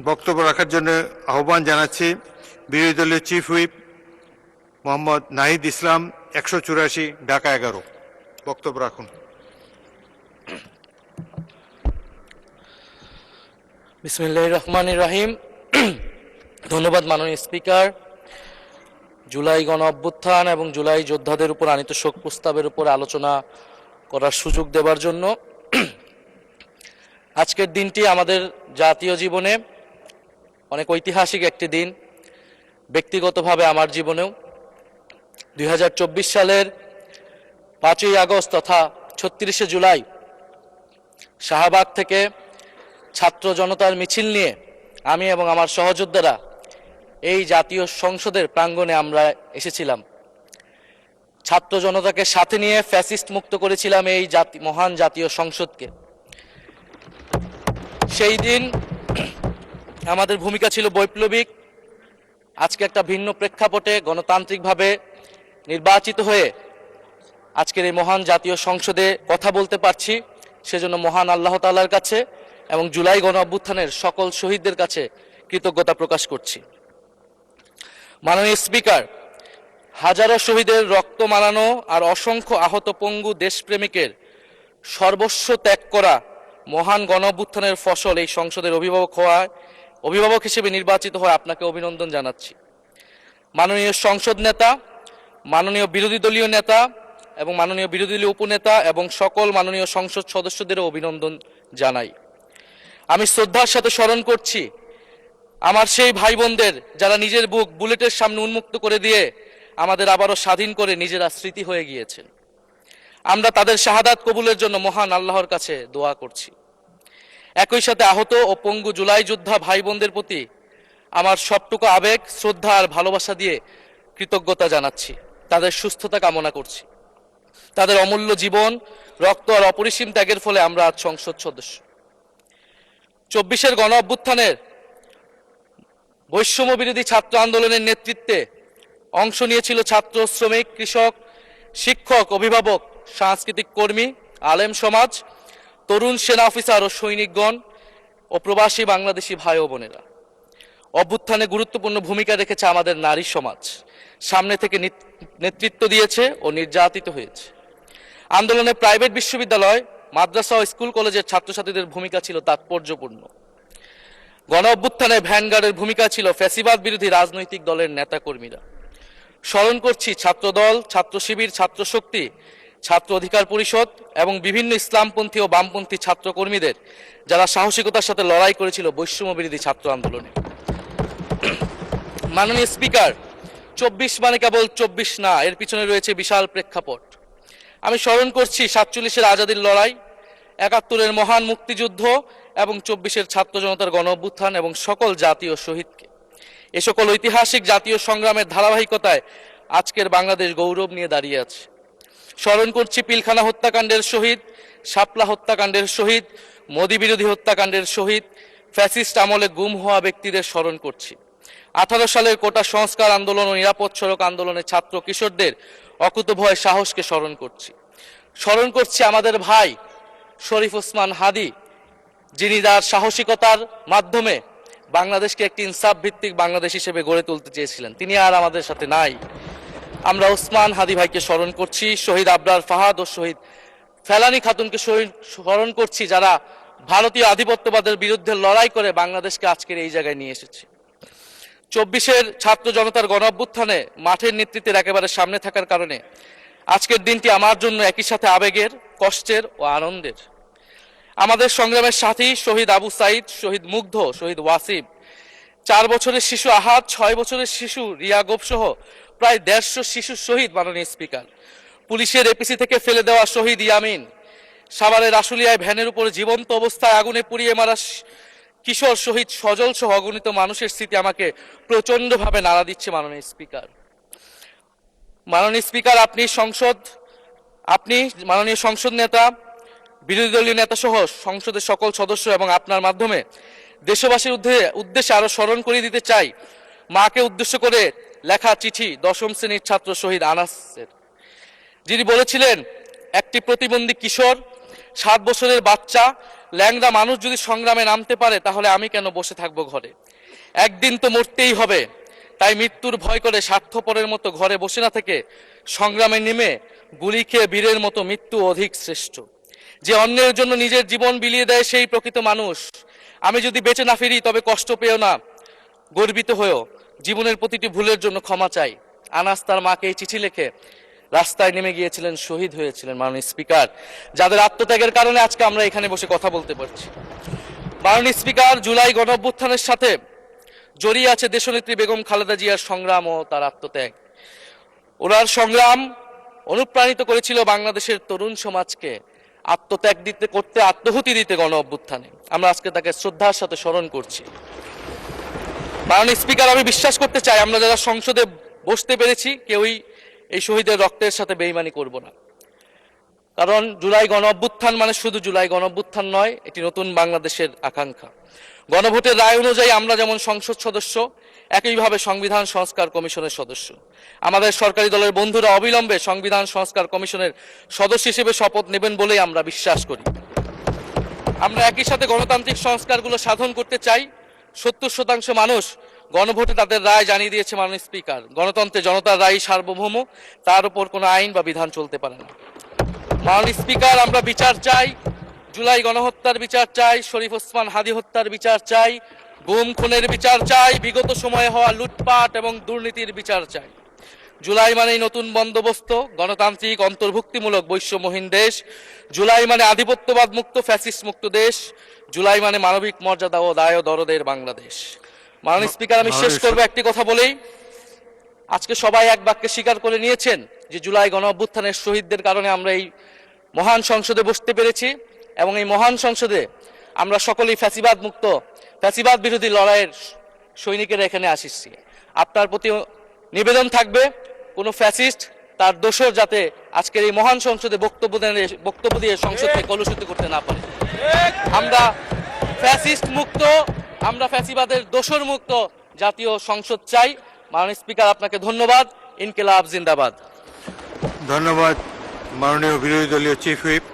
বক্তব্য রাখার জন্য আহ্বান জানাচ্ছি বিরোধী দলীয় চিফ হুইপ মোহাম্মদ নাহিদ ইসলাম, 184, ঢাকা 11। বক্তব্য রাখুন। বিসমিল্লাহির রহমানির রহিম। ধন্যবাদ মাননীয় স্পিকার। জুলাই গণ অভ্যুত্থান এবং জুলাই যোদ্ধাদের উপর আনীত শোক প্রস্তাবের উপর আলোচনা করার সুযোগ দেওয়ার জন্য। আজকের দিনটি আমাদের জাতীয় জীবনে অনেক ঐতিহাসিক একটি দিন, ব্যক্তিগতভাবে আমার জীবনেও। 2024 সালের 5ই আগস্ট তথা 36শে জুলাই শাহবাগ থেকে ছাত্র জনতার মিছিল নিয়ে আমি এবং আমার সহযোদ্ধারা এই জাতীয় সংসদের প্রাঙ্গণে আমরা এসেছিলাম। ছাত্র জনতাকে সাথে নিয়ে ফ্যাসিস্ট মুক্ত করেছিলাম এই মহান জাতীয় সংসদকে। সেই দিন আমাদের ভূমিকা ছিল বৈপ্লবিক। আজকে একটা ভিন্ন প্রেক্ষাপটে গণতান্ত্রিকভাবে নির্বাচিত হয়ে আজকের এই মহান জাতীয় সংসদে কথা বলতে পারছি, সেজন্য মহান আল্লাহ তাআলার কাছে এবং জুলাই গণ অভ্যুত্থানের সকল শহীদদের কাছে কৃতজ্ঞতা প্রকাশ করছি। মাননীয় স্পিকার, হাজারো শহীদের রক্ত মারানো আর অসংখ্য আহত পঙ্গু দেশপ্রেমিকের সর্বস্ব ত্যাগ করা মহান গণ অভ্যুত্থানের ফসল এই সংসদের অভিভাবক হিসেবে নির্বাচিত হয়ে আপনাকে অভিনন্দন জানাচ্ছি। মাননীয় সংসদ নেতা, মাননীয় বিরোধী দলীয় নেতা এবং মাননীয় বিরোধী দলীয় উপনেতা এবং সকল মাননীয় সংসদ সদস্যদেরও অভিনন্দন জানাই। আমি শ্রদ্ধার সাথে স্মরণ করছি আমার সেই ভাই বোনদের যারা নিজের বুক বুলেটের সামনে উন্মুক্ত করে দিয়ে আমাদের আবারও স্বাধীন করে নিজেরা স্মৃতি হয়ে গিয়েছেন। আমরা তাদের শাহাদাত কবুলের জন্য মহান আল্লাহর কাছে দোয়া করছি। একই সাথে আহত ও পঙ্গু জুলাই যোদ্ধা ভাই বোনদের প্রতি আমার সবটুকু আবেগ, শ্রদ্ধা আর ভালোবাসা দিয়ে কৃতজ্ঞতা জানাচ্ছি। তাদের সুস্থতা কামনা করছি। তাদের অমূল্য জীবন, রক্ত আর অপরিসীম ত্যাগের ফলে আমরা আজ সংসদ সদস্য। 24-এর গণ অভ্যুত্থানের বৈষম্য বিরোধী ছাত্র আন্দোলনের নেতৃত্বে অংশ নিয়েছিল ছাত্র, শ্রমিক, কৃষক, শিক্ষক, অভিভাবক, সাংস্কৃতিক কর্মী, আলেম সমাজ, তরুণ সেনা অফিসার ও সৈনিকগণ ও প্রবাসী বাংলাদেশি ভাই ও বোনেরা। অভ্যুত্থানে গুরুত্বপূর্ণ ভূমিকা রেখেছে আমাদের নারী সমাজ, সামনে থেকে নেতৃত্ব দিয়েছে ও নির্যাতিত হয়েছে। আন্দোলনে প্রাইভেট বিশ্ববিদ্যালয়, মাদ্রাসা ও স্কুল কলেজের ছাত্রছাত্রীদের ভূমিকা ছিল তাৎপর্যপূর্ণ। গণ অভ্যুত্থানে ভ্যানগার্ডের ভূমিকা ছিল ফ্যাসিবাদ বিরোধী রাজনৈতিক দলের নেতাকর্মীরা। স্মরণ করছি ছাত্রদল, ছাত্র শিবির, ছাত্র শক্তি, ছাত্র অধিকার পরিষদ এবং বিভিন্ন ইসলামপন্থী ও বামপন্থী ছাত্রকর্মীদের যারা সাহসিকতার সাথে লড়াই করেছিল বৈষম্য বিরোধী ছাত্র আন্দোলনে। মাননীয় স্পিকার, 24 মানে কেবল 24 না, এর পিছনে রয়েছে বিশাল প্রেক্ষাপট। আমি স্মরণ করছি 47-এর আজাদির লড়াই, 71-এর মহান মুক্তিযুদ্ধ এবং 24-এর ছাত্র জনতার গণ অভ্যুত্থান এবং সকল জাতীয় শহীদকে। এ সকল ঐতিহাসিক জাতীয় সংগ্রামের ধারাবাহিকতায় আজকের বাংলাদেশ গৌরব নিয়ে দাঁড়িয়ে আছে। স্মরণ করছি পিলখানা হত্যাকাণ্ডের শহীদ, শাপলা হত্যাকাণ্ডের শহীদ, মোদী বিরোধী হত্যাকাণ্ডের শহীদ, ফ্যাসিস্ট আমলে গুম হওয়া ব্যক্তিদের স্মরণ করছি। 18 সালের কোটা সংস্কার আন্দোলন ও নিরাপদ সড়ক আন্দোলনে ছাত্র কিশোরদের অকুতোভয় সাহসকে স্মরণ করছি। স্মরণ করছি আমাদের ভাই শরীফ ওসমান হাদি, যিনি তার সাহসিকতার মাধ্যমে বাংলাদেশকে একটি ইনসাফ ভিত্তিক বাংলাদেশ হিসেবে গড়ে তুলতে চেয়েছিলেন। তিনি আর আমাদের সাথে নাই। আমরা ওসমান হাদি ভাইকে স্মরণ করছি। শহীদ আবরার ফাহাদ ও শহীদ ফেলানী খাতুনকে স্মরণ করছি, যারা ভারতীয় আধিপত্যবাদের বিরুদ্ধে লড়াই করে বাংলাদেশকে আজকের এই জায়গায় নিয়ে এসেছে। 24-এর ছাত্র জনতার গণ অভ্যুত্থানে মাঠের নেতৃত্বের একেবারে সামনে থাকার কারণে আজকের দিনটি আমার জন্য একই সাথে আবেগের, কষ্টের ও আনন্দের। আমাদের সংগ্রামের সাথী শহীদ আবু সাইদ, শহীদ মুগ্ধ, শহীদ ওয়াসিম, 4 বছরের শিশু আহাদ, 6 বছরের শিশু রিয়া গোপ সহ প্রায় 150 শিশু শহীদ। মাননীয় স্পিকার, পুলিশের এপিসি থেকে ফেলে দেওয়া শহীদ ইয়ামিন, সাভারের আশুলিয়ায় ভ্যানের উপরে জীবন্ত অবস্থায় আগুনে পুড়িয়ে মারা কিশোর শহীদ সজল সহ অগণিত মানুষের স্মৃতি আমাকে প্রচন্ডভাবে নাড়া দিচ্ছে। মাননীয় স্পিকার, আপনি মাননীয় সংসদ নেতা, বিরোধী দলীয় নেতা সহ সংসদের সকল সদস্য এবং আপনার মাধ্যমে দেশবাসীর উদ্দেশ্যে আরো স্মরণ করিয়ে দিতে চাই মাকে উদ্দেশ্য করে লেখা চিঠি 10ম শ্রেণীর ছাত্র শহীদ আনাসের, যিনি বলেছিলেন, একটি প্রতিবন্ধী কিশোর 7 বছরের বাচ্চা ল্যাংড়া মানুষ যদি সংগ্রামে নামতে পারে তাহলে আমি কেন বসে থাকবো ঘরে? একদিন তো মরতেই হবে, তাই মৃত্যুর ভয় করে স্বার্থপরের মতো ঘরে বসে না থেকে সংগ্রামে নেমে গুলি খেয়ে বীরের মতো মৃত্যু অধিক শ্রেষ্ঠ। যে অন্যের জন্য নিজের জীবন বিলিয়ে দেয় সেই প্রকৃত মানুষ। আমি যদি বেঁচে না ফিরি তবে কষ্ট পেও না, গর্বিত হয়েও জীবনের প্রতিটি ভুলের জন্য ক্ষমা চাই। আনাস তার মাকে এই চিঠি লিখে রাস্তায় নেমে গিয়েছিলেন, শহীদ হয়েছিলেন মাননীয় স্পিকার, যাদের আত্মত্যাগের কারণে আজকে আমরা এখানে বসে কথা বলতে পারছি। মাননীয় স্পিকার, জুলাই গণঅভ্যুত্থানের সাথে জড়িয়ে আছে দেশনেত্রী বেগম খালেদা জিয়ার সংগ্রাম ও তার আত্মত্যাগ। ওনার সংগ্রাম অনুপ্রাণিত করেছিল বাংলাদেশের তরুণ সমাজকে আত্মত্যাগ করতে, আত্মহুতি দিতে গণ অভ্যুত্থানে। আমরা আজকে তাকে শ্রদ্ধার সাথে স্মরণ করছি। মাননীয় স্পিকার, আমি বিশ্বাস করতে চাই আমরা যারা সংসদে বসতে পেরেছি কেউই এই শহীদের রক্তের সাথে বেইমানি করব না। কারণ জুলাই গণ অভ্যুত্থান মানে শুধু জুলাই গণ অভ্যুত্থান নয়, এটি নতুন বাংলাদেশের আকাঙ্ক্ষা। গণভোটের রায় অনুযায়ী আমরা যেমন সংসদ সদস্য, একইভাবে সংবিধান সংস্কার কমিশনের সদস্য। আমাদের সরকারি দলের বন্ধুরা অবিলম্বে সংবিধান সংস্কার কমিশনের সদস্য হিসেবে শপথ নেবেন বলেই আমরা বিশ্বাস করি। আমরা একই সাথে গণতান্ত্রিক সংস্কারগুলো সাধন করতে চাই। 70% মানুষ গণভোটে তাদের রায় জানিয়ে দিয়েছে মাননীয় স্পিকার। গণতন্ত্রে জনতার রায় সার্বভৌম, তার উপর কোনো আইন বা বিধান চলতে পারে না। মাননীয় স্পিকার, আমরা বিচার চাই, জুলাই গণহত্যার বিচার চাই, শরীফ ওসমান হাদি হত্যার বিচার চাই, গুম খুনের বিচার চাই, বিগত সময়ে হওয়া লুটপাট এবং দুর্নীতির বিচার চাই। জুলাই মানেই নতুন বন্দোবস্ত, গণতান্ত্রিক অন্তর্ভুক্তিমূলক বৈষম্যহীন দেশ। জুলাই মানে আধিপত্যবাদ মুক্ত, ফ্যাসিস্ট মুক্ত দেশ। জুলাই মানে মানবিক মর্যাদা ও দায় ও দরদের বাংলাদেশ। মাননীয় স্পিকার, আমি শেষ করবো একটি কথা বলেই। আজকে সবাই এক বাক্যে স্বীকার করে নিয়েছেন যে জুলাই গণ অভ্যুত্থানের শহীদদের কারণে আমরা এই মহান সংসদে বসতে পেরেছি এবং এই মহান সংসদে আমরা সকলেই ফ্যাসিবাদ মুক্ত, ফ্যাসিবাদ বিরোধী লড়াইয়ের সৈনিকেরা এখানে আসিছি। আপনার প্রতি নিবেদন থাকবে কোনো ফ্যাসিস্ট তার দোসর যাতে আজকের এই মহান সংসদে বক্তব্য দিয়ে সংসদকে কলুষিত করতে না পারে। আমরা ফ্যাসিস্ট মুক্ত, আমরা ফ্যাসিবাদের দোসর মুক্ত জাতীয় সংসদ চাই। মাননীয় স্পিকার, আপনাকে ধন্যবাদ। ইনকিলাব জিন্দাবাদ। ধন্যবাদ মাননীয় বিরোধী দলীয় চিফ হুইপ।